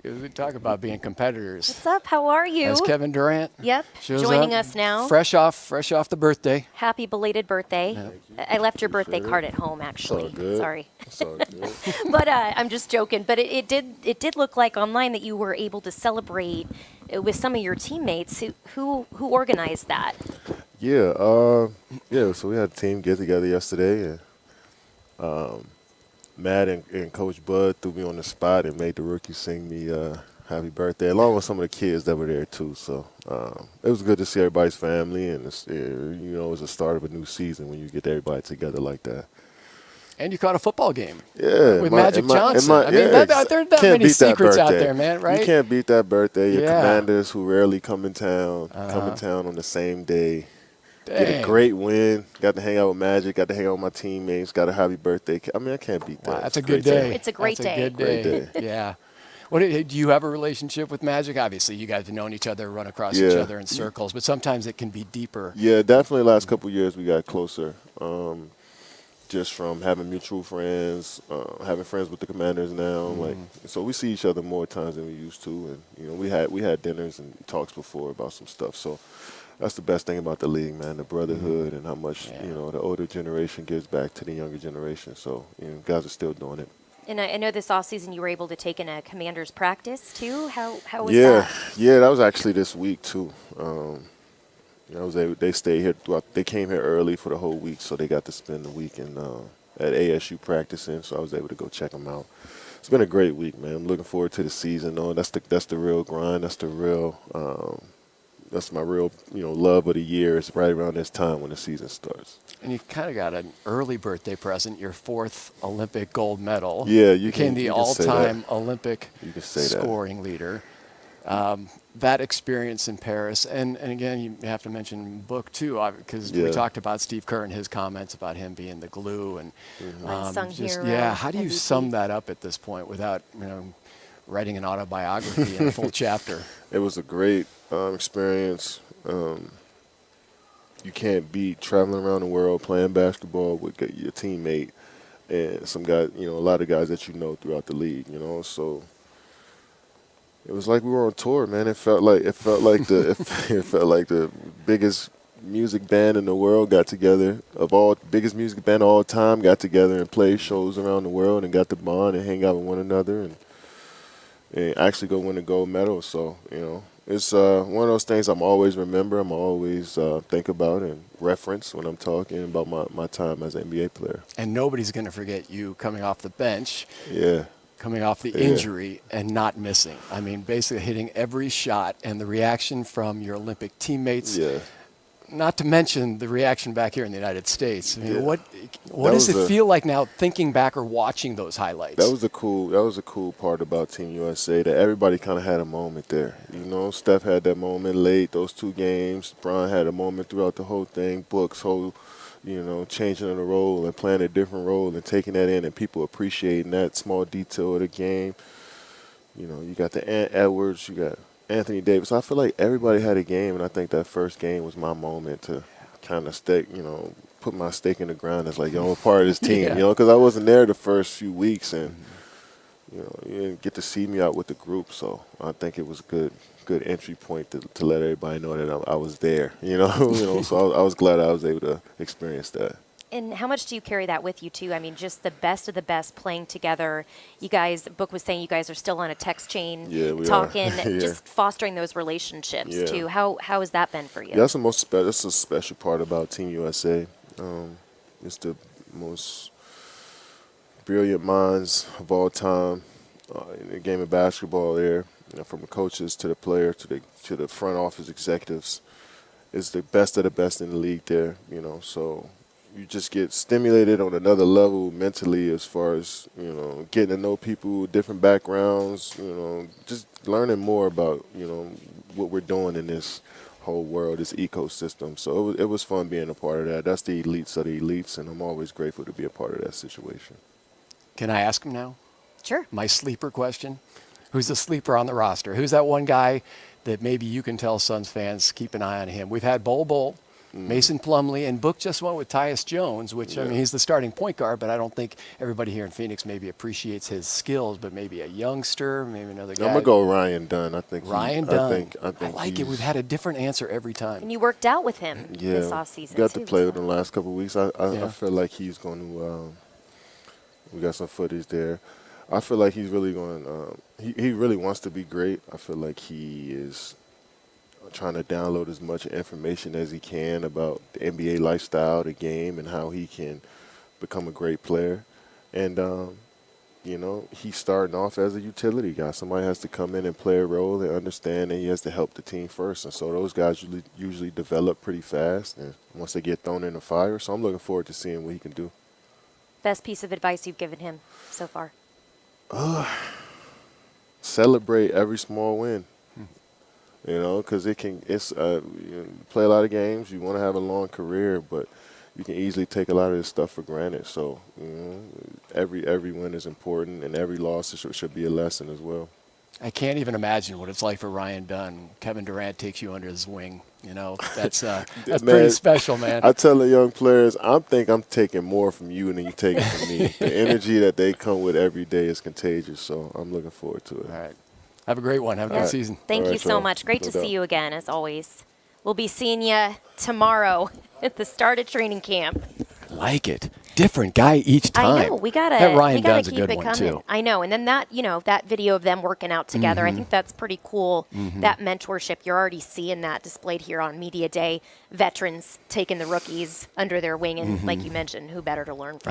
because we talk about being competitors. What's up? How are you? That's Kevin Durant. Yep, Shows joining up, us now. Fresh off the birthday. Happy belated birthday. I left your birthday card at home, actually. It's all good. Sorry. It's all good. But I'm just joking. But it did look like online that you were able to celebrate with some of your teammates. Who organized that? Yeah, so we had a team get together yesterday, and Matt and Coach Bud threw me on the spot and made the rookies sing me happy birthday, along with some of the kids that were there too. So it was good to see everybody's family, and it was the start of a new season when you get everybody together like that. And you caught a football game. Yeah, with Magic Johnson. I mean, there aren't that many secrets out there, man, right? You can't beat that birthday. Your Yeah. Commanders, who rarely come in town on the same day. Get Dang. a great win. Got to hang out with Magic. Got to hang out with my teammates. Got a happy birthday. I mean, I can't beat that. Wow, that's a It's good great day. time. It's a great day. That's a good Great day. Yeah. Do you have a relationship with Magic? Obviously, you guys have known each other, run across each Yeah. other in circles, but sometimes it can be deeper. Yeah, definitely. Last couple of years, we got closer. Just from having mutual friends, having friends with the Commanders now. So we see each other more times than we used to, and we had dinners and talks before about some stuff. So that's the best thing about the league, man, the brotherhood and how much the older generation gives back to the younger generation. So guys are still doing it. And I know this offseason you were able to take in a Commanders practice too. How was Yeah, that? yeah, that was actually this week too. They stayed here throughout. They came here early for the whole week, so they got to spend the week at ASU practicing. So I was able to go check them out. It's been a great week, man. I'm looking forward to the season. That's the real grind. That's the real. That's my real love of the year. It's right around this time when the season starts. And you kind of got an early birthday present, your 4th Olympic gold medal. Yeah, you became the all-time Olympic scoring scoring leader. That experience in Paris, and again, you have to mention Book too, because we talked about Steve Kerr and his comments about him being the glue, and Unsung hero, how do you MVP. sum that up at this point without writing an autobiography in a full chapter? It was a great experience. You can't beat traveling around the world playing basketball with your teammate and some guys, a lot of guys that throughout the league, so. It was like we were on tour, man. It felt like the biggest music band in the world got together. Biggest music band of all time got together and played shows around the world and got to bond and hang out with one another and actually go win a gold medal. So it's one of those things I'm always remember. I'm always think about and reference when I'm talking about my time as an NBA player. And nobody's going to forget you coming off the bench. Yeah. Coming off the injury and not missing. I mean, basically hitting every shot, and the reaction from your Olympic teammates, not to mention the reaction back here in the United States. I mean, what does it feel like now thinking back or watching those highlights? That was a cool part about Team USA, that everybody kind of had a moment there. Steph had that moment late, those 2 games. Bron had a moment throughout the whole thing. Book's whole changing of the role and playing a different role and taking that in, and people appreciating that small detail of the game. You got the Ant Edwards, you got Anthony Davis. I feel like everybody had a game, and I think that first game was my moment to kind of put my stake in the ground as like, I'm a part of this team, because I wasn't there the first few weeks, and you didn't get to see me out with the group. So I think it was good entry point to let everybody know that I was there, so I was glad I was able to experience that. And how much do you carry that with you too? I mean, just the best of the best playing together. You guys, Book was saying you guys are still on a text chain, talking, just fostering those relationships too. How has that been for you? Yeah, that's a special part about Team USA. It's the most brilliant minds of all time in the game of basketball there. From the coaches to the players to the front office executives, is the best of the best in the league there. So you just get stimulated on another level mentally as far as getting to know people with different backgrounds. Just learning more about what we're doing in this whole world, this ecosystem. So it was fun being a part of that. That's the elites of the elites, and I'm always grateful to be a part of that situation. Can I ask him now? Sure. My sleeper question. Who's the sleeper on the roster? Who's that one guy that maybe you can tell Suns fans keep an eye on him? We've had Bol Bol, Mason Plumlee, and Book just went with Tyus Jones, which, I mean, he's the starting point guard, but I don't think everybody here in Phoenix maybe appreciates his skills, but maybe a youngster, maybe another guy. I'm going to go Ryan Dunn. I think Ryan Dunn. I think like it. We've had a different answer every time. And you worked out with him this offseason, got too. to play with him the last couple of weeks. I feel like he's going to we got some footage there. I feel like he's really going he really wants to be great. I feel like he is trying to download as much information as he can about the NBA lifestyle, the game, and how he can become a great player. And, you know, he's starting off as a utility guy. Somebody has to come in and play a role and understand that he has to help the team first. And so those guys usually develop pretty fast and once they get thrown in the fire. So I'm looking forward to seeing what he can do. Best piece of advice you've given him so far? Celebrate every small win. You know, because you play a lot of games. You want to have a long career, but you can easily take a lot of this stuff for granted. So, you know, every win is important, and every loss should be a lesson as well. I can't even imagine what it's like for Ryan Dunn. Kevin Durant takes you under his wing. You know, that's pretty special, man. I tell the young players, I'm taking more from you than you taking from me. The energy that they come with every day is contagious. So I'm looking forward to it. All right. Have a great one. Have a good season. Thank you so much. Great to see you again, as always. We'll be seeing you tomorrow at the start of training camp. Like it. Different guy each time. I know. We gotta keep it coming. Too. I know. And then that video of them working out together, I think that's pretty cool. That mentorship, you're already seeing that displayed here on Media Day. Veterans taking the rookies under their wing, and like you mentioned, who better to learn from?